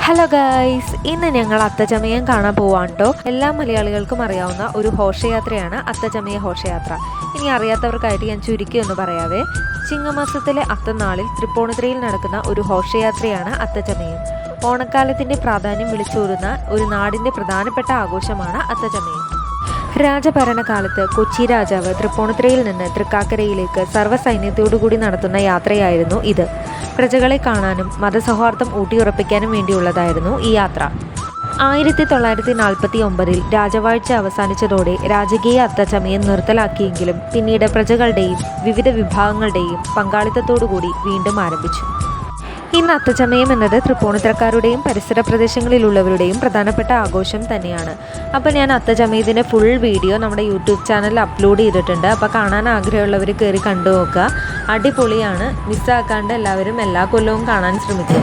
Hello guys, ഇന്ന് ഞങ്ങൾ അത്തച്ചമയം കാണാൻ പോവാണ്ടോ. എല്ലാ മലയാളികൾക്കും അറിയാവുന്ന ഒരു ഘോഷയാത്രയാണ് അത്തച്ചമയ ഘോഷയാത്ര. ഇനി അറിയാത്തവർക്കായിട്ട് ഞാൻ ചുരുക്കി ഒന്ന് പറയാവേ. ചിങ്ങമാസത്തിലെ അത്തനാളിൽ തൃപ്പൂണിത്തുറയിൽ നടക്കുന്ന ഒരു ഘോഷയാത്രയാണ് അത്തച്ചമയം. ഓണക്കാലത്തിൻ്റെ പ്രാധാന്യം വിളിച്ചോരുന്ന ഒരു നാടിൻ്റെ പ്രധാനപ്പെട്ട ആഘോഷമാണ് അത്തച്ചമയം. രാജഭരണകാലത്ത് കൊച്ചി രാജാവ് തൃപ്പൂണിത്തുറയിൽ നിന്ന് തൃക്കാക്കരയിലേക്ക് സർവ്വസൈന്യത്തോടുകൂടി നടത്തുന്ന യാത്രയായിരുന്നു ഇത്. പ്രജകളെ കാണാനും മതസൗഹാർദ്ദം ഊട്ടിയുറപ്പിക്കാനും വേണ്ടിയുള്ളതായിരുന്നു ഈ യാത്ര. 1949 രാജവാഴ്ച അവസാനിച്ചതോടെ രാജകീയ അത്തച്ചമയം നിർത്തലാക്കിയെങ്കിലും പിന്നീട് പ്രജകളുടെയും വിവിധ വിഭാഗങ്ങളുടെയും പങ്കാളിത്തത്തോടുകൂടി വീണ്ടും ആരംഭിച്ചു. ഇന്ന് അത്തച്ചമയം എന്നത് തൃപ്പൂണിത്തുറക്കാരുടെയും പരിസര പ്രദേശങ്ങളിലുള്ളവരുടെയും പ്രധാനപ്പെട്ട ആഘോഷം തന്നെയാണ്. അപ്പോൾ ഞാൻ അത്തച്ചമയത്തിൻ്റെ ഫുൾ വീഡിയോ നമ്മുടെ യൂട്യൂബ് ചാനലിൽ അപ്ലോഡ് ചെയ്തിട്ടുണ്ട്. അപ്പോൾ കാണാൻ ആഗ്രഹമുള്ളവർ കയറി കണ്ടു നോക്കുക. അടിപൊളിയാണ്. മിസ്സാക്കാണ്ട് എല്ലാവരും എല്ലാ കൊല്ലവും കാണാൻ ശ്രമിക്കുക.